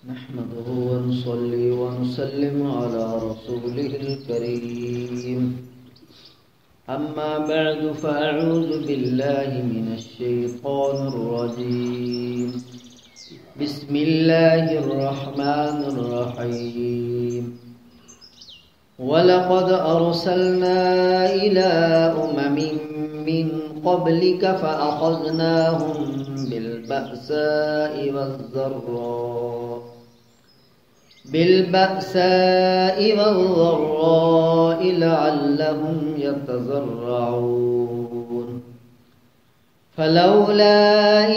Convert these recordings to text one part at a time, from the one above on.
نحمده ونصلي ونسلم على رسوله الكريم أما بعد فأعوذ بالله من الشيطان الرجيم بسم الله الرحمن الرحيم ولقد أرسلنا إلى أمم من قبلك فأخذناهم بالبأساء والضراء لعلهم يتضرعون فلولا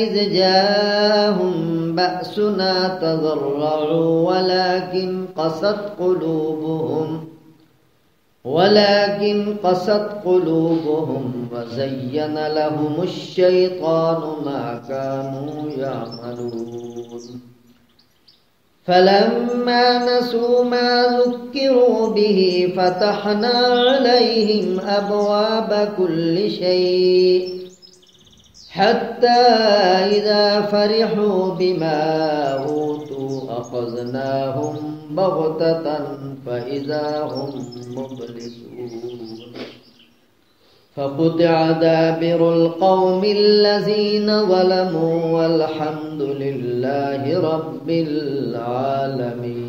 إذ جاءهم بأسنا تضرعوا ولكن قست قلوبهم وزين لهم الشيطان ما كانوا يعملون فلما نسوا ما ذكروا به فتحنا عليهم أبواب كل شيء حتى إذا فرحوا بما أوتوا أخذناهم بغتة فإذا هم مبلسون فقطع دابر القوم الذين ظلموا والحمد لله رب العالمين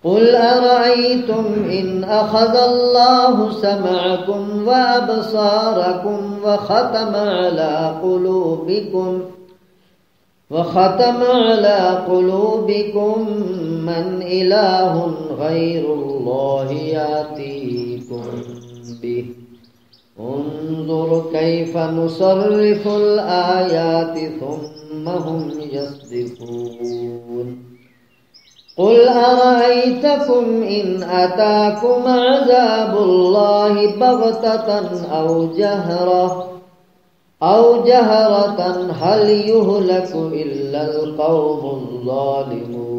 قل أرأيتم إن أخذ الله سمعكم وأبصاركم وختم على قلوبكم من إله غير الله يأتيكم به انظر كيف نصرف الآيات ثم هم يصدفون قل أرأيتكم إن أتاكم عذاب الله بغتة أو جهرة هل يهلك إلا القوم الظالمون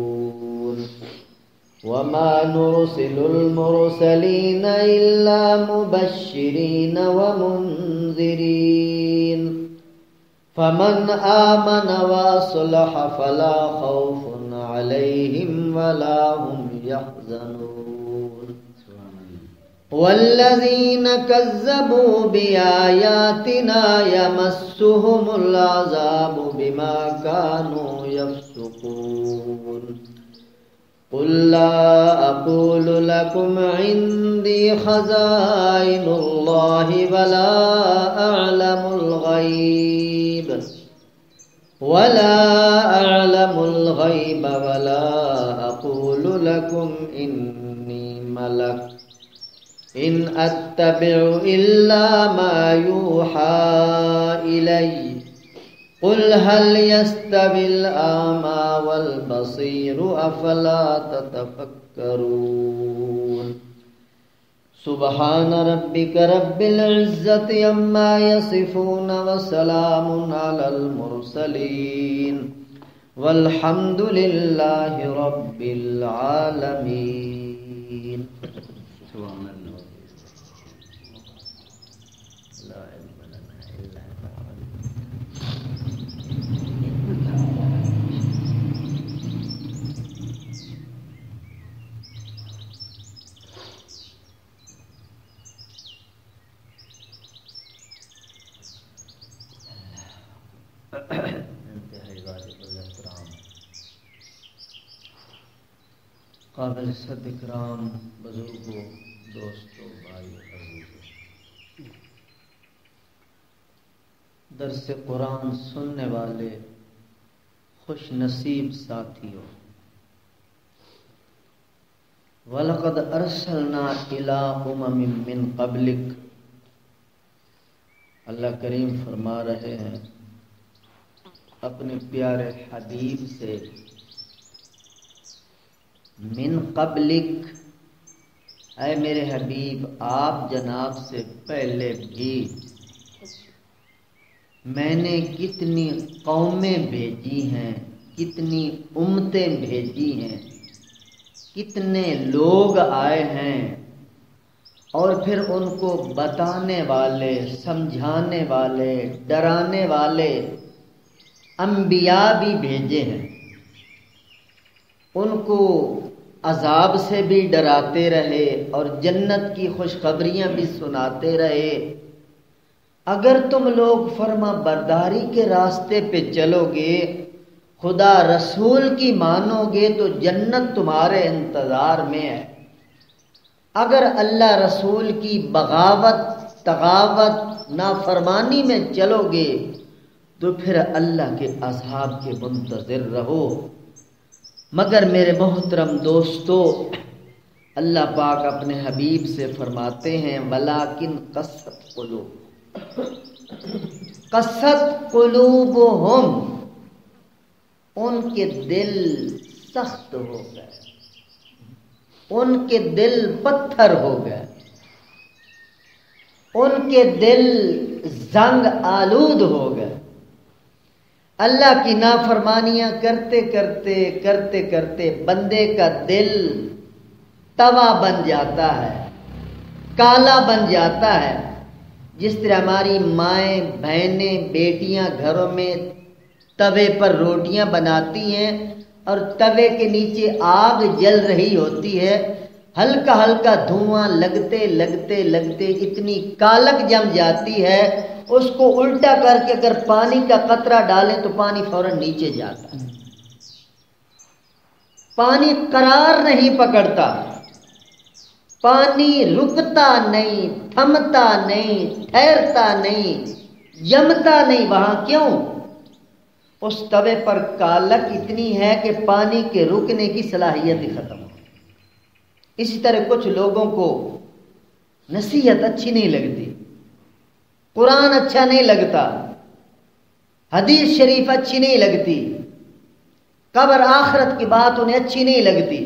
وما نرسل المرسلين إلا مبشرين ومنذرين فمن آمن وأصلح فلا خوف عليهم ولا هم يحزنون والذين كذبوا بآياتنا يمسهم العذاب بما كانوا يفسقون قل لا أقول لكم عندي خزائن الله ولا أعلم الغيب ولا أقول لكم إني ملك إن أتبع إلا ما يوحى إلي قل هل يستوي الأعمى والبصير أفلا تتفكرون سبحان ربك رب العزة عما يصفون وسلام على المرسلين والحمد لله رب العالمين سبحان الله لا علم لنا إلا ما قابل صد اکرام بزرگوں دوستوں بھائی عزیزوں، درس قرآن سننے والے خوش نصیب ساتھیوں، وَلَقَدْ أَرْسَلْنَا إِلَىٰ أُمَمٍ مِّن قَبْلِكَ، اللہ کریم فرما رہے ہیں اپنے پیارے حبیب سے، من قبلک، اے میرے حبیب آپ جناب سے پہلے بھی میں نے کتنی قومیں بھیجی ہیں، کتنی امتیں بھیجی ہیں، کتنے لوگ آئے ہیں، اور پھر ان کو بتانے والے، سمجھانے والے، ڈرانے والے انبیاء بھی بھیجے ہیں۔ ان کو عذاب سے بھی ڈراتے رہے اور جنت کی خوشخبریاں بھی سناتے رہے۔ اگر تم لوگ فرما برداری کے راستے پہ چلو گے، خدا رسول کی مانو گے تو جنت تمہارے انتظار میں ہے۔ اگر اللہ رسول کی بغاوت، تغاوت، نافرمانی میں چلو گے تو پھر اللہ کے عذاب کے منتظر رہو۔ مگر میرے محترم دوستو، اللہ پاک اپنے حبیب سے فرماتے ہیں وَلَٰكِنْ قَسَّتْ قُلُوبُهُمْ، ان کے دل سخت ہو گئے، ان کے دل پتھر ہو گئے، ان کے دل زنگ آلود ہو گئے۔ اللہ کی نافرمانیاں کرتے کرتے بندے کا دل توا بن جاتا ہے، کالا بن جاتا ہے۔ جس طرح ہماری مائیں، بہنیں، بیٹیاں گھروں میں توے پر روٹیاں بناتی ہیں اور توے کے نیچے آگ جل رہی ہوتی ہے، ہلکا ہلکا دھواں لگتے لگتے اتنی کالک جم جاتی ہے، اس کو الٹا کر کے اگر پانی کا قطرہ ڈالیں تو پانی فوراً نیچے جاتا ہے، پانی قرار نہیں پکڑتا، پانی رکتا نہیں، تھمتا نہیں، ٹھہرتا نہیں، جمتا نہیں۔ وہاں کیوں؟ اس توے پر کالک اتنی ہے کہ پانی کے رکنے کی صلاحیت ہی ختم ہو۔ اسی طرح کچھ لوگوں کو نصیحت اچھی نہیں لگتی، قرآن اچھا نہیں لگتا، حدیث شریف اچھی نہیں لگتی، قبر آخرت کی بات انہیں اچھی نہیں لگتی،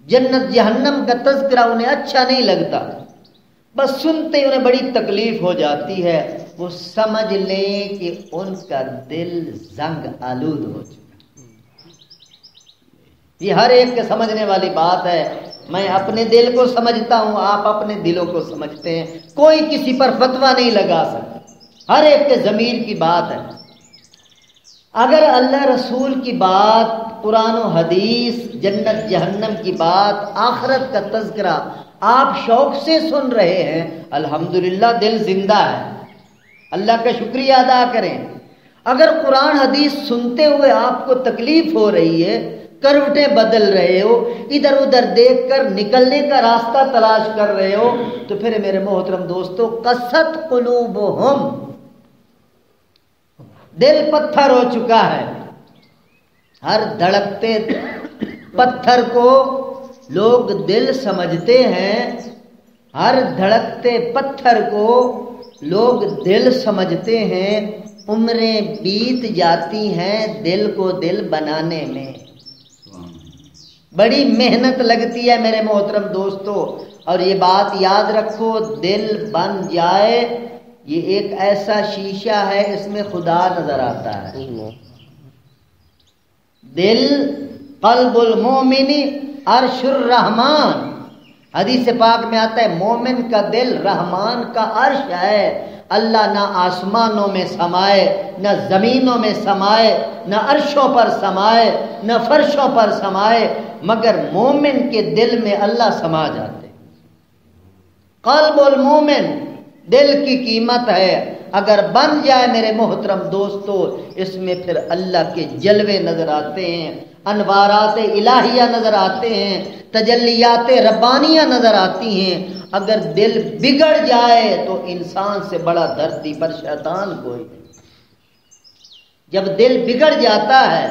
جنت جہنم کا تذکرہ انہیں اچھا نہیں لگتا، بس سنتے انہیں بڑی تکلیف ہو جاتی ہے۔ وہ سمجھ لیں کہ ان کا دل زنگ آلود ہو چکا۔ یہ ہر ایک کے سمجھنے والی بات ہے۔ میں اپنے دل کو سمجھتا ہوں، آپ اپنے دلوں کو سمجھتے ہیں، کوئی کسی پر فتویٰ نہیں لگا سکتا، ہر ایک کے ضمیر کی بات ہے۔ اگر اللہ رسول کی بات، قرآن و حدیث، جنت جہنم کی بات، آخرت کا تذکرہ آپ شوق سے سن رہے ہیں، الحمدللہ دل زندہ ہے، اللہ کا شکریہ ادا کریں۔ اگر قرآن حدیث سنتے ہوئے آپ کو تکلیف ہو رہی ہے، کروٹیں بدل رہے ہو، ادھر ادھر دیکھ کر نکلنے کا راستہ تلاش کر رہے ہو، تو پھر میرے محترم دوستو قست قلوبہم، دل پتھر ہو چکا ہے۔ ہر دھڑکتے پتھر کو لوگ دل سمجھتے ہیں، ہر دھڑکتے پتھر کو لوگ دل سمجھتے ہیں، عمریں بیت جاتی ہیں دل کو دل بنانے میں، بڑی محنت لگتی ہے میرے محترم دوستو۔ اور یہ بات یاد رکھو، دل بن جائے یہ ایک ایسا شیشہ ہے، اس میں خدا نظر آتا ہے۔ دل قلب المومن عرش الرحمان، حدیث پاک میں آتا ہے مومن کا دل رحمان کا عرش ہے۔ اللہ نہ آسمانوں میں سمائے، نہ زمینوں میں سمائے، نہ عرشوں پر سمائے، نہ فرشوں پر سمائے، مگر مومن کے دل میں اللہ سما جاتے۔ قلب المومن، دل کی قیمت ہے، اگر بن جائے میرے محترم دوستو، اس میں پھر اللہ کے جلوے نظر آتے ہیں، انوارات الہیہ نظر آتے ہیں، تجلیات ربانیہ نظر آتی ہیں۔ اگر دل بگڑ جائے تو انسان سے بڑا دھرتی پر شیطان کوئی نہیں۔ جب دل بگڑ جاتا ہے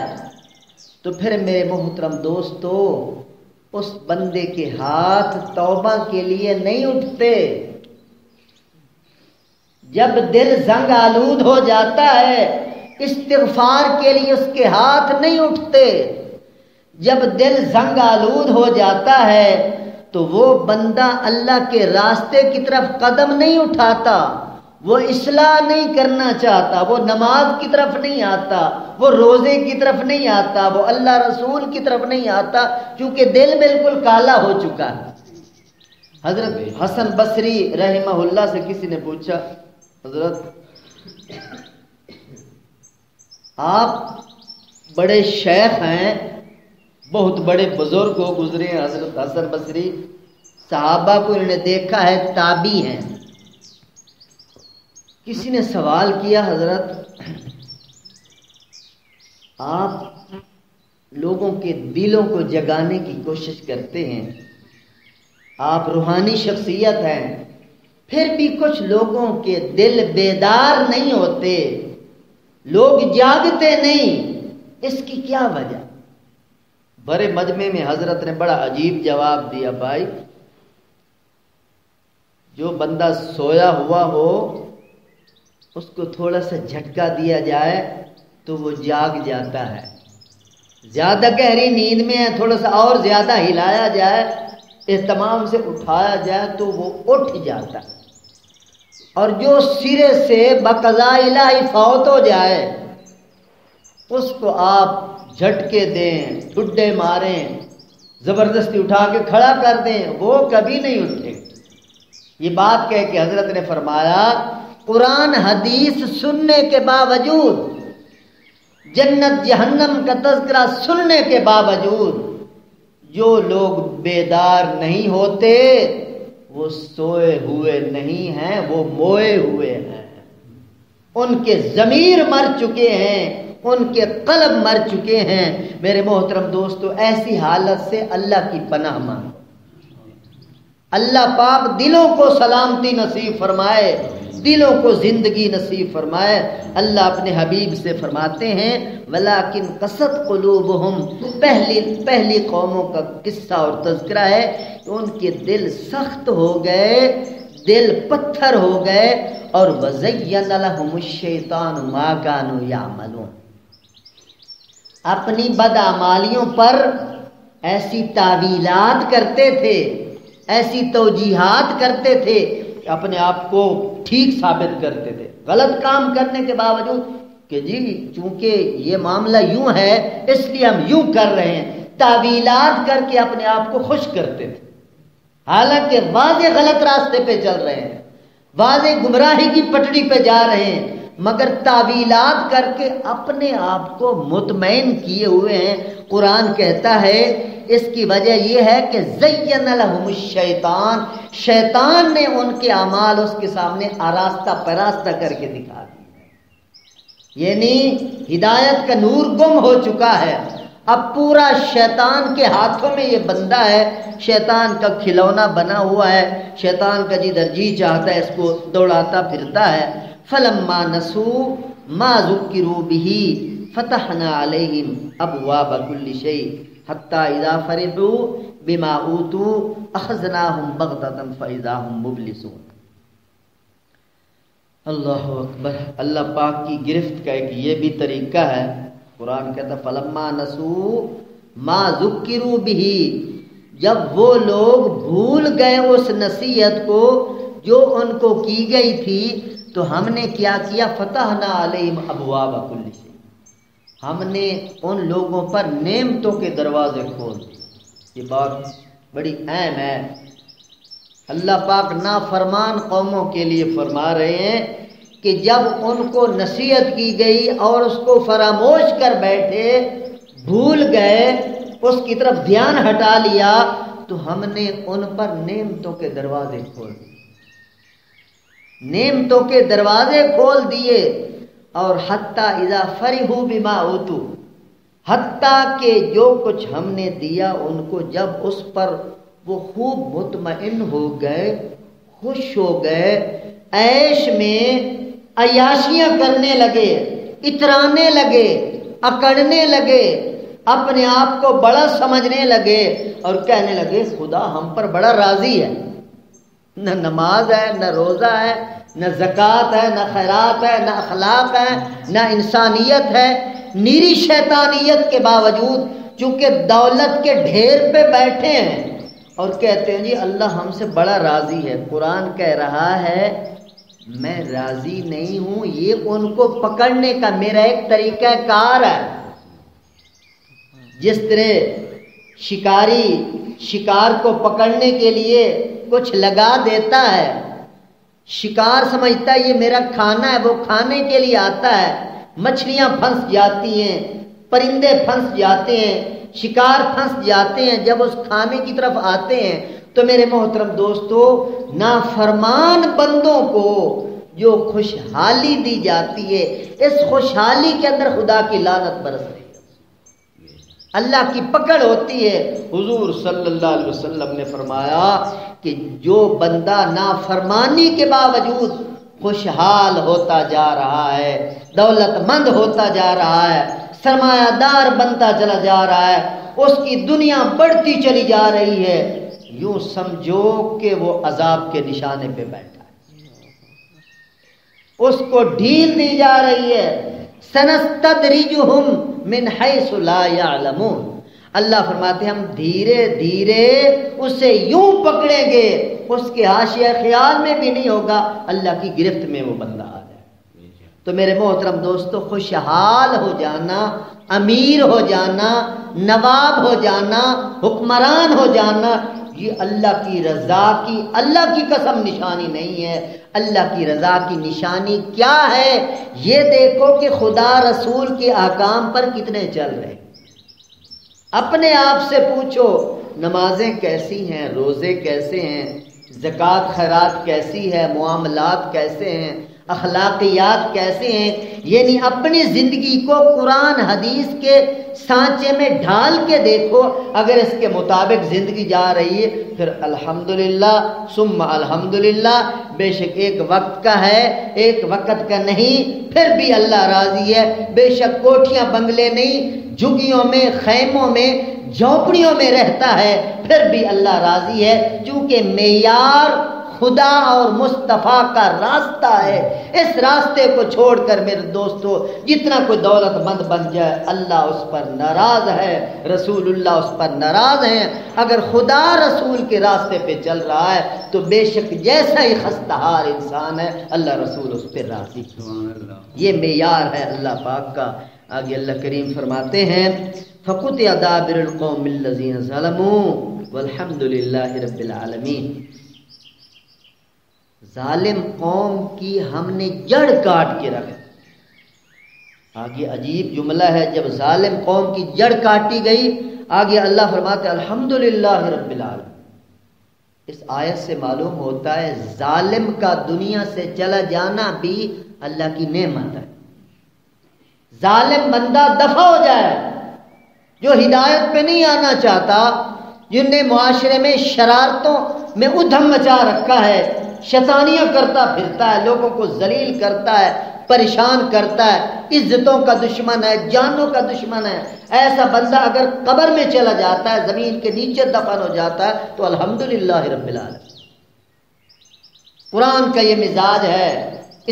تو پھر میرے محترم دوستو اس بندے کے ہاتھ توبہ کے لیے نہیں اٹھتے۔ جب دل زنگ آلود ہو جاتا ہے استغفار کے لیے اس کے ہاتھ نہیں اٹھتے۔ جب دل زنگ آلود ہو جاتا ہے تو وہ بندہ اللہ کے راستے کی طرف قدم نہیں اٹھاتا، وہ اصلاح نہیں کرنا چاہتا، وہ نماز کی طرف نہیں آتا، وہ روزے کی طرف نہیں آتا، وہ اللہ رسول کی طرف نہیں آتا، کیونکہ دل بالکل کالا ہو چکا ہے۔ حضرت حسن بصری رحمہ اللہ سے کسی نے پوچھا، حضرت آپ بڑے شیخ ہیں، بہت بڑے بزرگ ہو گزرے ہیں، حضرت حسن بصری، صحابہ کو انہوں نے دیکھا ہے، تابعی ہیں۔ کسی نے سوال کیا، حضرت آپ لوگوں کے دلوں کو جگانے کی کوشش کرتے ہیں، آپ روحانی شخصیت ہیں، پھر بھی کچھ لوگوں کے دل بیدار نہیں ہوتے، لوگ جاگتے نہیں، اس کی کیا وجہ؟ بڑے مجمع میں حضرت نے بڑا عجیب جواب دیا، بھائی جو بندہ سویا ہوا ہو اس کو تھوڑا سا جھٹکا دیا جائے تو وہ جاگ جاتا ہے، زیادہ گہری نیند میں ہے، تھوڑا سا اور زیادہ ہلایا جائے، اہتمام سے اٹھایا جائے تو وہ اٹھ جاتا ہے، اور جو سرے سے بقضاء الہی فوت ہو جائے اس کو آپ جھٹکے دیں، ٹھڈے ماریں، زبردستی اٹھا کے کھڑا کر دیں، وہ کبھی نہیں اٹھے۔ یہ بات کہہ کے حضرت نے فرمایا قرآن حدیث سننے کے باوجود، جنت جہنم کا تذکرہ سننے کے باوجود جو لوگ بیدار نہیں ہوتے وہ سوئے ہوئے نہیں ہیں، وہ موئے ہوئے ہیں، ان کے ضمیر مر چکے ہیں، ان کے قلب مر چکے ہیں۔ میرے محترم دوستو، ایسی حالت سے اللہ کی پناہ مانگو، اللہ پاک دلوں کو سلامتی نصیب فرمائے، دلوں کو زندگی نصیب فرمائے۔ اللہ اپنے حبیب سے فرماتے ہیں وَلَٰكِنْ قَسَتْ قُلُوبُهُمْ، پہلی قوموں کا قصہ اور تذکرہ ہے کہ ان کے دل سخت ہو گئے، دل پتھر ہو گئے، اور وَزَيَّنَ لَهُمُ الشَّيْطَانُ مَا كَانُوا يَعْمَلُونَ، اپنی بدعمالیوں پر ایسی تعویلات کرتے تھے، ایسی توجیحات کرتے تھے، اپنے آپ کو ٹھیک ثابت کرتے تھے، غلط کام کرنے کے باوجود کہ جی چونکہ یہ معاملہ یوں ہے اس لیے ہم یوں کر رہے ہیں، تعویلات کر کے اپنے آپ کو خوش کرتے تھے، حالانکہ واضح غلط راستے پہ چل رہے ہیں، واضح گمراہی کی پٹڑی پہ جا رہے ہیں، مگر تعویلات کر کے اپنے آپ کو مطمئن کیے ہوئے ہیں۔ قرآن کہتا ہے اس کی وجہ یہ ہے کہ زین لہم الشیطان، شیطان نے ان کے اعمال اس کے سامنے آراستہ پراستہ کر کے دکھا دی، یعنی ہدایت کا نور گم ہو چکا ہے، اب پورا شیطان کے ہاتھوں میں یہ بندہ ہے، شیطان کا کھلونا بنا ہوا ہے، شیطان کا جدھر جی چاہتا ہے اس کو دوڑاتا پھرتا ہے۔ فلما نسوا ما ذکروا به فتحنا علیہم ابواب کل شیء حتی اذا فرحوا بما اوتوا اخذناهم بغتة فاذا هم مبلسون۔ اللہ اکبر، اللہ پاک کی گرفت کا ایک یہ بھی طریقہ ہے۔ قرآن کہتا ہے فلما نسوا ما ذکروا به، جب وہ لوگ بھول گئے اس نصیحت کو جو ان کو کی گئی تھی تو ہم نے کیا کیا، فتحنا علیہم ابواب کل شیء، ہم نے ان لوگوں پر نعمتوں کے دروازے کھول دیے۔ یہ بات بڑی اہم ہے، اللہ پاک نافرمان قوموں کے لیے فرما رہے ہیں کہ جب ان کو نصیحت کی گئی اور اس کو فراموش کر بیٹھے، بھول گئے، اس کی طرف دھیان ہٹا لیا، تو ہم نے ان پر نعمتوں کے دروازے کھول دیے، نعمتوں کے دروازے کھول دیے، اور حتیٰ اذا فرحوا بما اوتوا، حتیٰ کہ جو کچھ ہم نے دیا ان کو جب اس پر وہ خوب مطمئن ہو گئے، خوش ہو گئے، عیش میں عیاشیاں کرنے لگے، اترانے لگے، اکڑنے لگے، اپنے آپ کو بڑا سمجھنے لگے اور کہنے لگے خدا ہم پر بڑا راضی ہے، نہ نماز ہے، نہ روزہ ہے، نہ زکوٰۃ ہے، نہ خیرات ہے، نہ اخلاق ہے، نہ انسانیت ہے، نیری شیطانیت کے باوجود چونکہ دولت کے ڈھیر پہ بیٹھے ہیں اور کہتے ہیں جی اللہ ہم سے بڑا راضی ہے۔ قرآن کہہ رہا ہے میں راضی نہیں ہوں، یہ ان کو پکڑنے کا میرا ایک طریقہ کار ہے۔ جس طرح شکاری شکار کو پکڑنے کے لیے کچھ لگا دیتا ہے، شکار سمجھتا ہے یہ میرا کھانا ہے، وہ کھانے کے لیے آتا ہے، مچھلیاں پھنس جاتی ہیں، پرندے پھنس جاتے ہیں، شکار پھنس جاتے ہیں، جب اس کھانے کی طرف آتے ہیں تو میرے محترم دوستو، نافرمان بندوں کو جو خوشحالی دی جاتی ہے، اس خوشحالی کے اندر خدا کی لعنت برس رہی ہے، اللہ کی پکڑ ہوتی ہے۔ حضور صلی اللہ علیہ وسلم نے فرمایا کہ جو بندہ نافرمانی کے باوجود خوشحال ہوتا جا رہا ہے، دولت مند ہوتا جا رہا ہے، سرمایہ دار بنتا چلا جا رہا ہے، اس کی دنیا بڑھتی چلی جا رہی ہے، یوں سمجھو کہ وہ عذاب کے نشانے پہ بیٹھا ہے، اس کو ڈھیل دی جا رہی ہے۔ سنستدرجہم من حیث لا یعلمون، اللہ فرماتے ہیں ہم دھیرے دھیرے اسے یوں پکڑیں گے، اس کے حاشیہ خیال میں بھی نہیں ہوگا اللہ کی گرفت میں وہ بندہ آ جائے۔ تو میرے محترم دوستو، خوشحال ہو جانا، امیر ہو جانا، نواب ہو جانا، حکمران ہو جانا، یہ اللہ کی رضا کی، اللہ کی قسم نشانی نہیں ہے۔ اللہ کی رضا کی نشانی کیا ہے؟ یہ دیکھو کہ خدا رسول کے احکام پر کتنے چل رہے ہیں۔ اپنے آپ سے پوچھو، نمازیں کیسی ہیں، روزے کیسے ہیں، زکوٰۃ خیرات کیسی ہے، معاملات کیسے ہیں، اخلاقیات کیسے ہیں، یعنی اپنی زندگی کو قرآن حدیث کے سانچے میں ڈھال کے دیکھو۔ اگر اس کے مطابق زندگی جا رہی ہے پھر الحمدللہ ثم الحمدللہ، بے شک ایک وقت کا ہے، ایک وقت کا نہیں، پھر بھی اللہ راضی ہے۔ بے شک کوٹھیاں بنگلے نہیں، جھگیوں میں، خیموں میں، جھونپڑیوں میں رہتا ہے، پھر بھی اللہ راضی ہے، چونکہ معیار خدا اور مصطفیٰ کا راستہ ہے۔ اس راستے کو چھوڑ کر میرے دوستو جتنا کوئی دولت مند بن جائے، اللہ اس پر ناراض ہے، رسول اللہ اس پر ناراض ہیں۔ اگر خدا رسول کے راستے پہ چل رہا ہے تو بے شک جیسا ہی خستہار انسان ہے، اللہ رسول اس پہ راضی ہے۔ یہ معیار ہے اللہ پاک کا۔ آگے اللہ کریم فرماتے ہیں فَقُطِعَ دَابِرُ الْقَوْمِ الَّذِينَ ظَلَمُوا وَالْحَمْدُ لِلَّهِ رَبِّ الْعَالَمِينَ۔ ظالم قوم کی ہم نے جڑ کاٹ کے رکھ۔ آگے عجیب جملہ ہے، جب ظالم قوم کی جڑ کاٹی گئی، آگے اللہ فرماتے الحمدللہ رب العالمین۔ اس آیت سے معلوم ہوتا ہے ظالم کا دنیا سے چلا جانا بھی اللہ کی نعمت ہے۔ ظالم بندہ دفع ہو جائے، جو ہدایت پہ نہیں آنا چاہتا، جن نے معاشرے میں شرارتوں میں ادھم مچا رکھا ہے، شیطانیاں کرتا پھرتا ہے، لوگوں کو ذلیل کرتا ہے، پریشان کرتا ہے، عزتوں کا دشمن ہے، جانوں کا دشمن ہے، ایسا بندہ اگر قبر میں چلا جاتا ہے، زمین کے نیچے دفن ہو جاتا ہے تو الحمدللہ رب العالمین۔ قرآن کا یہ مزاج ہے،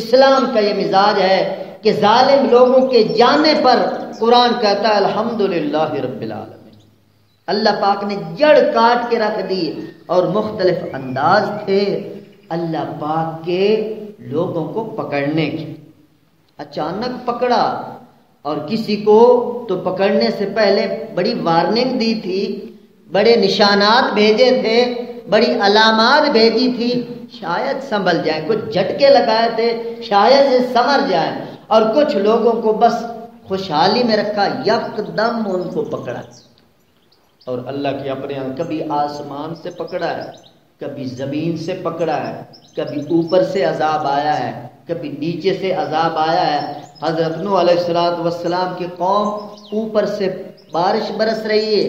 اسلام کا یہ مزاج ہے کہ ظالم لوگوں کے جانے پر قرآن کہتا ہے الحمدللہ رب العالمین۔ اللہ پاک نے جڑ کاٹ کے رکھ دی، اور مختلف انداز تھے اللہ پاک کے لوگوں کو پکڑنے کی۔ اچانک پکڑا، اور کسی کو تو پکڑنے سے پہلے بڑی وارننگ دی تھی، بڑے نشانات بھیجے تھے، بڑی علامات بھیجی تھی، شاید سنبھل جائیں، کچھ جھٹکے لگائے تھے شاید سے سنور جائیں، اور کچھ لوگوں کو بس خوشحالی میں رکھا، یکدم ان کو پکڑا۔ اور اللہ کے اپنے یہاں کبھی آسمان سے پکڑا ہے، کبھی زمین سے پکڑا ہے، کبھی اوپر سے عذاب آیا ہے، کبھی نیچے سے عذاب آیا ہے۔ حضرت نوح علیہ السلام کی قوم، اوپر سے بارش برس رہی ہے،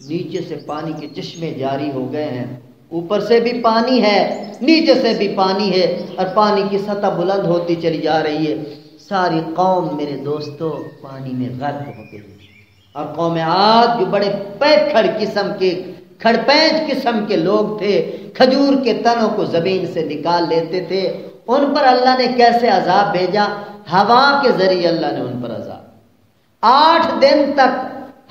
نیچے سے پانی کے چشمے جاری ہو گئے ہیں، اوپر سے بھی پانی ہے، نیچے سے بھی پانی ہے، اور پانی کی سطح بلند ہوتی چلی جا رہی ہے۔ ساری قوم میرے دوستو پانی میں غرق ہو گئی۔ اور قوم عاد جو بڑے پیکھڑ قسم کے، کھڑپینچ قسم کے لوگ تھے، کھجور کے تنوں کو زمین سے نکال لیتے تھے، ان پر اللہ نے کیسے عذاب بھیجا؟ ہوا کے ذریعے اللہ نے ان پر عذاب۔ 8 دن تک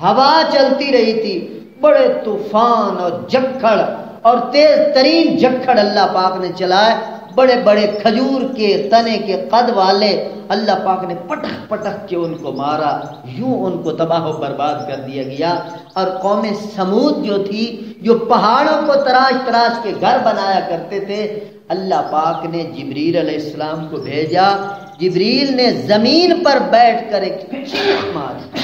ہوا چلتی رہی تھی، بڑے طوفان اور جھکڑ اور تیز ترین جھکڑ اللہ پاک نے چلائے، بڑے بڑے کھجور کے تنے کے قد والے اللہ پاک نے پٹک پٹک کے ان کو مارا، یوں ان کو تباہ و برباد کر دیا گیا۔ اور قوم سمود جو تھی، جو پہاڑوں کو تراش تراش کے گھر بنایا کرتے تھے، اللہ پاک نے جبریل علیہ السلام کو بھیجا، جبریل نے زمین پر بیٹھ کر ایک چیخ ماری،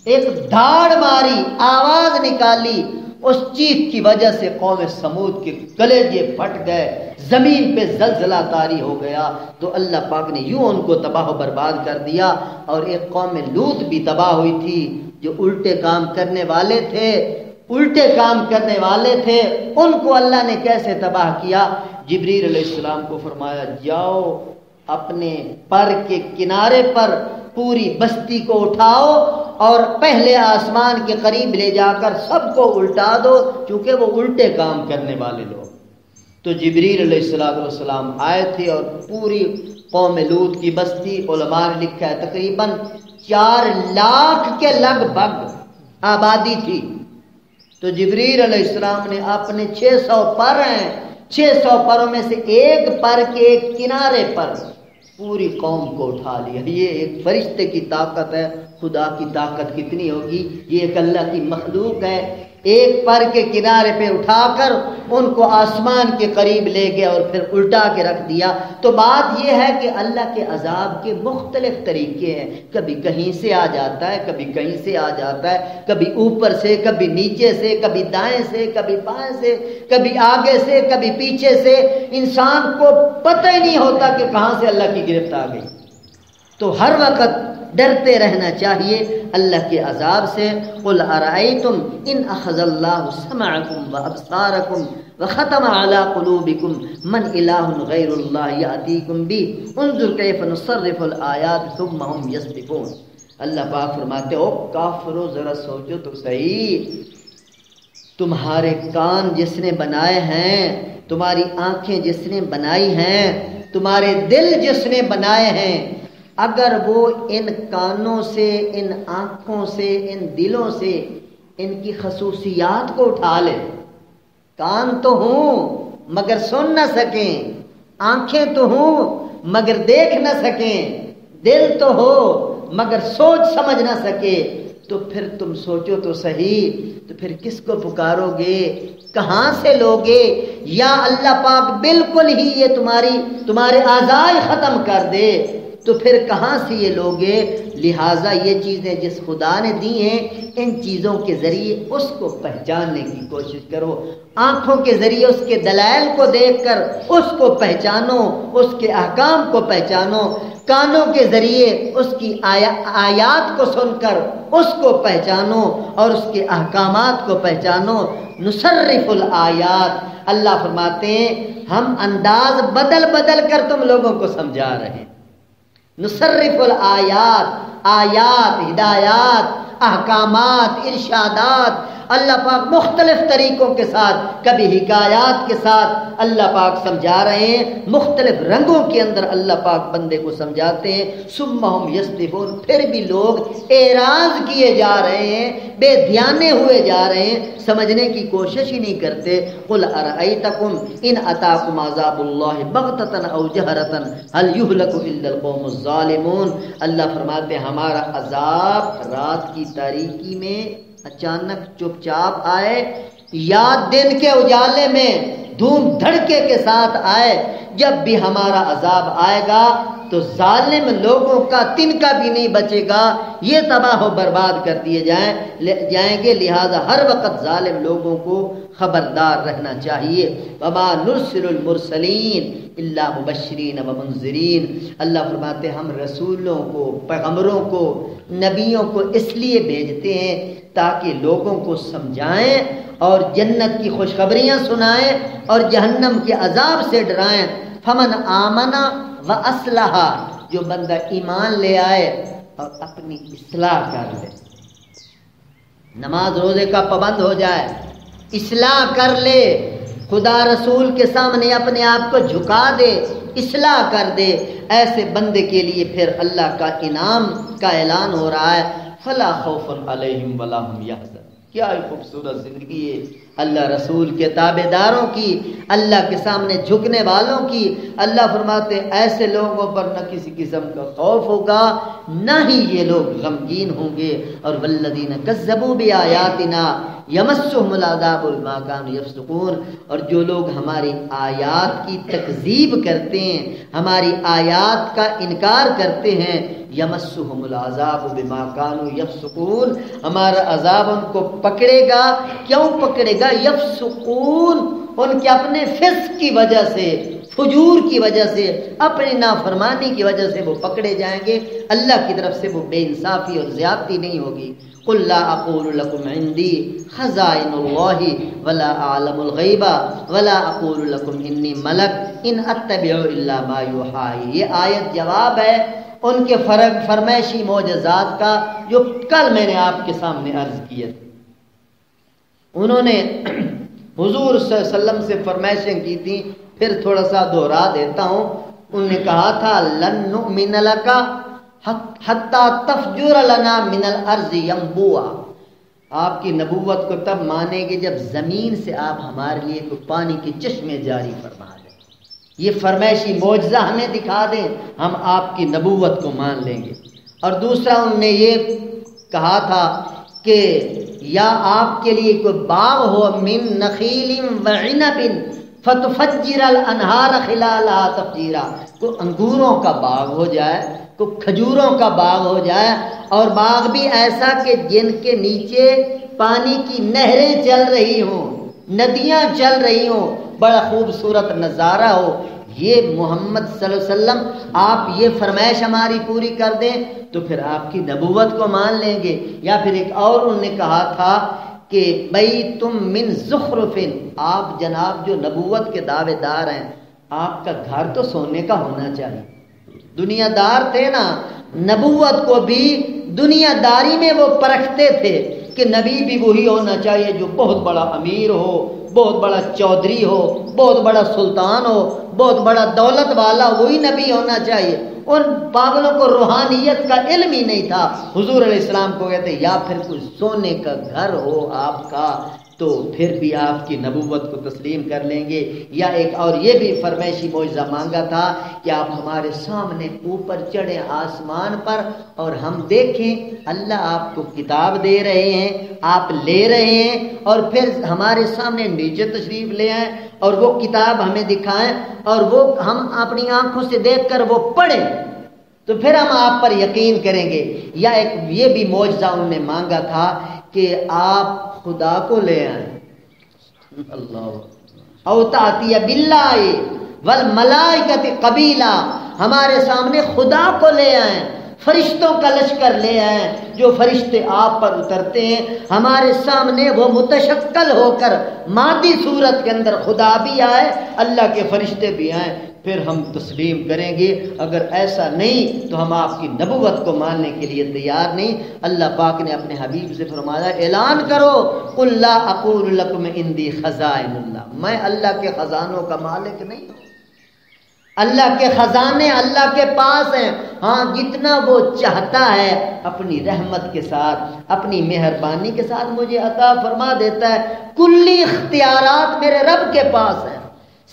ایک دھاڑ ماری، آواز نکالی، اس چیخ کی وجہ سے قوم سمود کے کلیجے پھٹ گئے، زمین پہ زلزلہ طاری ہو گیا، تو اللہ پاک نے یوں ان کو تباہ و برباد کر دیا۔ اور ایک قوم لوط بھی تباہ ہوئی تھی، جو الٹے کام کرنے والے تھے، ان کو اللہ نے کیسے تباہ کیا؟ جبریل علیہ السلام کو فرمایا جاؤ اپنے پر کے کنارے پر پوری بستی کو اٹھاؤ اور پہلے آسمان کے قریب لے جا کر سب کو الٹا دو، چونکہ وہ الٹے کام کرنے والے لوگ۔ تو جبریل علیہ السلام آئے تھے اور پوری قوم لوط کی بستی، علماء نے لکھا ہے تقریباً 4 لاکھ کے لگ بھگ آبادی تھی۔ تو جبریل علیہ السلام نے اپنے 600 پر ہیں، 600 پروں میں سے ایک پر کے ایک کنارے پر پوری قوم کو اٹھا لیا۔ یہ ایک فرشتے کی طاقت ہے، خدا کی طاقت کتنی ہوگی؟ یہ ایک اللہ کی مخلوق ہے، ایک پر کے کنارے پہ اٹھا کر ان کو آسمان کے قریب لے گیا اور پھر الٹا کے رکھ دیا۔ تو بات یہ ہے کہ اللہ کے عذاب کے مختلف طریقے ہیں، کبھی کہیں سے آ جاتا ہے، کبھی کہیں سے آ جاتا ہے، کبھی اوپر سے، کبھی نیچے سے، کبھی دائیں سے، کبھی بائیں سے، کبھی آگے سے، کبھی پیچھے سے۔ انسان کو پتہ ہی نہیں ہوتا کہ کہاں سے اللہ کی گرفت آ گئی۔ تو ہر وقت ڈرتے رہنا چاہیے اللہ کے عذاب سے۔ قل ارأیتم ان اخذ اللہ سمعکم وابصارکم وختم علی قلوبکم من الہ غیر اللہ یأتیکم بہ انظر کیف نصرف الآیات ثم ہم یصدفون۔ اللہ پاک فرماتے ہو کافرو ذرا سوچو تو صحیح، تمہارے کان جس نے بنائے ہیں، تمہاری آنکھیں جس نے بنائی ہیں، تمہارے دل جس نے بنائے ہیں، اگر وہ ان کانوں سے، ان آنکھوں سے، ان دلوں سے ان کی خصوصیات کو اٹھا لے، کان تو ہوں مگر سن نہ سکیں، آنکھیں تو ہوں مگر دیکھ نہ سکیں، دل تو ہو مگر سوچ سمجھ نہ سکے، تو پھر تم سوچو تو صحیح، تو پھر کس کو پکارو گے؟ کہاں سے لوگے؟ یا اللہ پاک بالکل ہی یہ تمہارے اعضاء ختم کر دے، تو پھر کہاں سے یہ لوگے؟ لہٰذا یہ چیزیں جس خدا نے دی ہیں، ان چیزوں کے ذریعے اس کو پہچاننے کی کوشش کرو۔ آنکھوں کے ذریعے اس کے دلائل کو دیکھ کر اس کو پہچانو، اس کے احکام کو پہچانو۔ کانوں کے ذریعے اس کی آیات کو سن کر اس کو پہچانو اور اس کے احکامات کو پہچانو۔ نصرف الآیات، اللہ فرماتے ہیں ہم انداز بدل بدل کر تم لوگوں کو سمجھا رہے ہیں۔ نصرف الآیات، آیات، ہدایات، احکامات، ارشادات، اللہ پاک مختلف طریقوں کے ساتھ، کبھی حکایات کے ساتھ اللہ پاک سمجھا رہے ہیں، مختلف رنگوں کے اندر اللہ پاک بندے کو سمجھاتے ہیں۔ ثم ہم یصدفون، پھر بھی لوگ اعراض کیے جا رہے ہیں، بے دھیانے ہوئے جا رہے ہیں، سمجھنے کی کوشش ہی نہیں کرتے۔ قل ارأیتکم ان اتاکم عذاب اللہ بغتۃ او جہرۃ هل یہلک الا القوم الظالمون۔ اللہ فرماتے ہیں ہمارا عذاب رات کی تاریکی میں اچانک چپ چاپ آئے یا دن کے اجالے میں دھوم دھڑکے کے ساتھ آئے، جب بھی ہمارا عذاب آئے گا تو ظالم لوگوں کا تنکا بھی نہیں بچے گا، یہ تباہ و برباد کر دیے جائیں گے۔ لہذا ہر وقت ظالم لوگوں کو خبردار رہنا چاہیے۔ وما نرسل المرسلین الا مبشرین و منذرین، اللہ فرماتے ہیں ہم رسولوں کو، پیغمبروں کو، نبیوں کو اس لیے بھیجتے ہیں تاکہ لوگوں کو سمجھائیں اور جنت کی خوشخبریاں سنائیں اور جہنم کے عذاب سے ڈرائیں۔ فمن آمن و اصلح، جو بندہ ایمان لے آئے اور اپنی اصلاح کر لے، نماز روزے کا پابند ہو جائے، اصلاح کر لے، خدا رسول کے سامنے اپنے آپ کو جھکا دے، اصلاح کر دے، ایسے بندے کے لیے پھر اللہ کا انعام کا اعلان ہو رہا ہے۔ فلا خوف علیہم ولا هم يحزنون۔ کیا خوبصورت زندگی ہے اللہ رسول کے تابع داروں کی، اللہ کے سامنے جھکنے والوں کی۔ اللہ فرماتے ہیں ایسے لوگوں پر نہ کسی قسم کا خوف ہوگا، نہ ہی یہ لوگ غمگین ہوں گے۔ اور والذین کذبوا بآیاتنا، یمسہم العذاب بما کانوا یفسقون، اور جو لوگ ہماری آیات کی تکذیب کرتے ہیں، ہماری آیات کا انکار کرتے ہیں، یمسہم العذاب بما کانوا یفسقون، ہمارا عذاب ان کو پکڑے گا۔ کیوں پکڑے گا؟ یفسقون، ان کے اپنے فسق کی وجہ سے، فجور کی وجہ سے، اپنی نافرمانی کی وجہ سے وہ پکڑے جائیں گے۔ اللہ کی طرف سے وہ بے انصافی اور زیادتی نہیں ہوگی۔ قل لا اقول لكم عندي خزائن الله ولا اعلم الغیب ولا اقول لكم انی ملک ان اتبع الا ما یوحى۔ یہ آیت جواب ہے ان کے فرمائشی معجزات کا جو کل میں نے آپ کے سامنے عرض کیا تھا۔ انہوں نے حضور صلی اللہ علیہ وسلم سے فرمائشیں کی تھی، پھر تھوڑا سا دوہرا دیتا ہوں۔ انہوں نے کہا تھا لن نؤمن لک حتی تفجر لنا من الارض ینبوعا، آپ کی نبوت کو تب مانیں گے جب زمین سے آپ ہمارے لیے کوئی پانی کے چشمے جاری فرما دیں، یہ فرمائشی معجزہ ہمیں دکھا دیں، ہم آپ کی نبوت کو مان لیں گے۔ اور دوسرا انہوں نے یہ کہا تھا کہ یا آپ کے لیے کوئی باغ ہو من نخیل وعنب فتفجر الانہار خلالها تفجیرا، کوئی انگوروں کا باغ ہو جائے، کوئی کھجوروں کا باغ ہو جائے، اور باغ بھی ایسا کہ جن کے نیچے پانی کی نہریں چل رہی ہوں، ندیاں چل رہی ہوں، بڑا خوبصورت نظارہ ہو۔ یہ محمد صلی اللہ علیہ وسلم آپ یہ فرمائش ہماری پوری کر دیں تو پھر آپ کی نبوت کو مان لیں گے۔ یا پھر ایک اور انہوں نے کہا تھا کہ بھئی تم من زخرف، آپ جناب جو نبوت کے دعوے دار ہیں، آپ کا گھر تو سونے کا ہونا چاہیے۔ دنیا دار تھے نا، نبوت کو بھی دنیا داری میں وہ پرکھتے تھے کہ نبی بھی وہی ہونا چاہیے جو بہت بڑا امیر ہو، بہت بڑا چودھری ہو، بہت بڑا سلطان ہو، بہت بڑا دولت والا، وہی نبی ہونا چاہیے۔ اور پاگلوں کو روحانیت کا علم ہی نہیں تھا۔ حضور علیہ السلام کو کہتے یا پھر کوئی سونے کا گھر ہو آپ کا تو پھر بھی آپ کی نبوت کو تسلیم کر لیں گے۔ یا ایک اور یہ بھی فرمائشی معجزہ مانگا تھا کہ آپ ہمارے سامنے اوپر چڑھیں آسمان پر اور ہم دیکھیں اللہ آپ کو کتاب دے رہے ہیں، آپ لے رہے ہیں، اور پھر ہمارے سامنے نیچے تشریف لے آئیں اور وہ کتاب ہمیں دکھائیں اور وہ ہم اپنی آنکھوں سے دیکھ کر وہ پڑھیں تو پھر ہم آپ پر یقین کریں گے۔ یا ایک یہ بھی معجزہ انہوں نے مانگا تھا کہ آپ خدا کو لے آئیں، اللہ او تاتی باللہ والملائکۃ قبیلا، ہمارے سامنے خدا کو لے آئیں، فرشتوں کا لشکر لے آئیں، جو فرشتے آپ پر اترتے ہیں ہمارے سامنے وہ متشکل ہو کر مادی صورت کے اندر خدا بھی آئے، اللہ کے فرشتے بھی آئیں، پھر ہم تسلیم کریں گے۔ اگر ایسا نہیں تو ہم آپ کی نبوت کو ماننے کے لیے تیار نہیں۔ اللہ پاک نے اپنے حبیب سے فرمایا اعلان کرو قل لا اقول لکم عندی خزائن اللہ، میں اللہ کے خزانوں کا مالک نہیں ہوں، اللہ کے خزانے اللہ کے پاس ہیں، ہاں جتنا وہ چاہتا ہے اپنی رحمت کے ساتھ اپنی مہربانی کے ساتھ مجھے عطا فرما دیتا ہے۔ کلی اختیارات میرے رب کے پاس ہیں،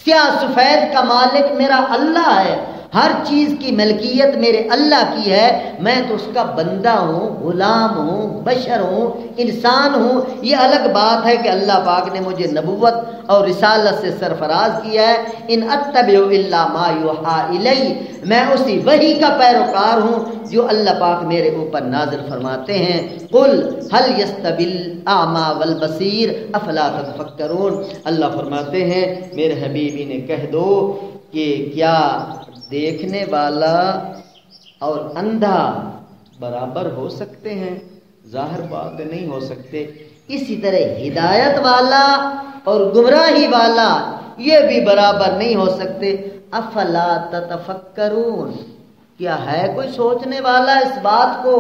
سیاہ سفید کا مالک میرا اللہ ہے، ہر چیز کی ملکیت میرے اللہ کی ہے، میں تو اس کا بندہ ہوں، غلام ہوں، بشر ہوں، انسان ہوں۔ یہ الگ بات ہے کہ اللہ پاک نے مجھے نبوت اور رسالت سے سرفراز کیا ہے۔ ان اتبع الا ما یوحى الی، میں اسی وحی کا پیروکار ہوں جو اللہ پاک میرے اوپر نازل فرماتے ہیں۔ قل هل يستوي الاعمى والبصير افلا تتفکرون، اللہ فرماتے ہیں میرے حبیب انہیں کہہ دو کہ کیا دیکھنے والا اور اندھا برابر ہو سکتے ہیں؟ ظاہر بات نہیں ہو سکتے۔ اسی طرح ہدایت والا اور گمراہی والا یہ بھی برابر نہیں ہو سکتے۔ افلا تتفکرون، کیا ہے کوئی سوچنے والا اس بات کو؟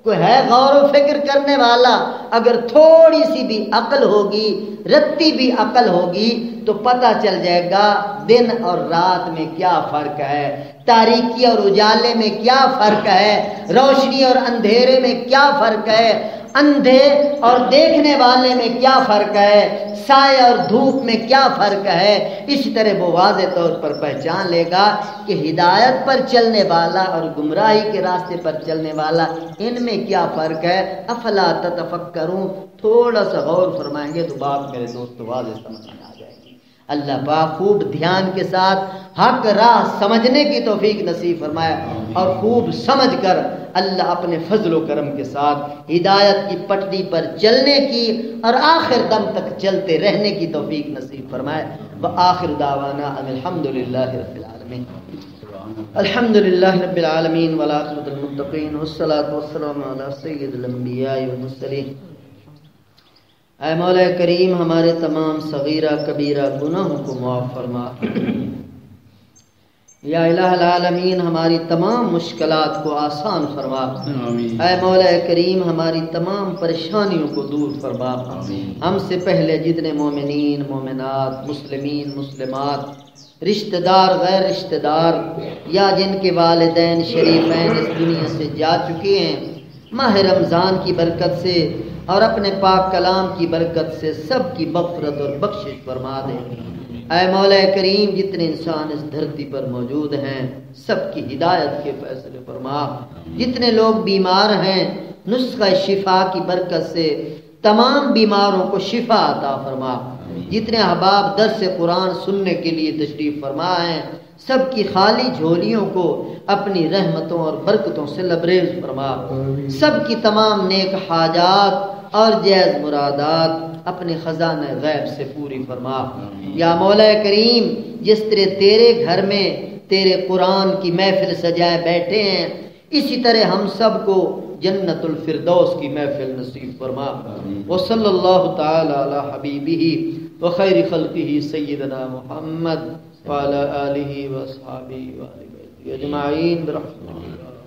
کوئی ہے غور و فکر کرنے والا؟ اگر تھوڑی سی بھی عقل ہوگی، رتی بھی عقل ہوگی تو پتہ چل جائے گا دن اور رات میں کیا فرق ہے، تاریکی اور اجالے میں کیا فرق ہے، روشنی اور اندھیرے میں کیا فرق ہے، اندھے اور دیکھنے والے میں کیا فرق ہے، سائے اور دھوپ میں کیا فرق ہے۔ اسی طرح وہ واضح طور پر پہچان لے گا کہ ہدایت پر چلنے والا اور گمراہی کے راستے پر چلنے والا ان میں کیا فرق ہے۔ افلا تتفکرون، تھوڑا سا غور فرمائیں گے تو بات میرے دوست واضح سمجھ میں آ جائے گی۔ اللہ پاک خوب دھیان کے ساتھ حق راہ سمجھنے کی توفیق نصیب فرمائے، اور خوب سمجھ کر اللہ اپنے فضل و کرم کے ساتھ ہدایت کی پٹڑی پر چلنے کی اور آخر دم تک چلتے رہنے کی توفیق نصیب فرمائے۔ وآخر دعوانا ان الحمدللہ رب العالمین۔ الحمد للہ رب العالمین والعاقبۃ للمتقین والصلاۃ والسلام علی سید الانبیاء والمرسلین۔ اے مولا کریم ہمارے تمام صغیرہ کبیرہ گناہوں کو معاف فرما۔ یا الہ العالمین ہماری تمام مشکلات کو آسان فرما۔ اے مولا کریم ہماری تمام پریشانیوں کو دور فرما۔ ہم سے پہلے جتنے مومنین مومنات مسلمین مسلمات رشتہ دار غیر رشتہ دار یا جن کے والدین شریفین اس دنیا سے جا چکے ہیں، ماہ رمضان کی برکت سے اور اپنے پاک کلام کی برکت سے سب کی مغفرت اور بخشش فرما دے۔ اے مولا کریم جتنے انسان اس دھرتی پر موجود ہیں سب کی ہدایت کے فیصلے فرما۔ جتنے لوگ بیمار ہیں نسخہ شفا کی برکت سے تمام بیماروں کو شفا عطا فرما۔ جتنے احباب درس قرآن سننے کے لیے تشریف فرما ہیں سب کی خالی جھولیوں کو اپنی رحمتوں اور برکتوں سے لبریز فرما۔ سب کی تمام نیک حاجات اور جائز مرادات اپنے خزانہ غیب سے پوری فرما۔ یا مولا کریم جس طرح تیرے گھر میں تیرے قرآن کی محفل سجائے بیٹھے ہیں اسی طرح ہم سب کو جنت الفردوس کی محفل نصیب فرما۔ وصلی اللہ تعالی علی حبیبہ وخیر خلقہ سیدنا محمد وعلی آلہ واصحابہ اجمعین برحمتہ۔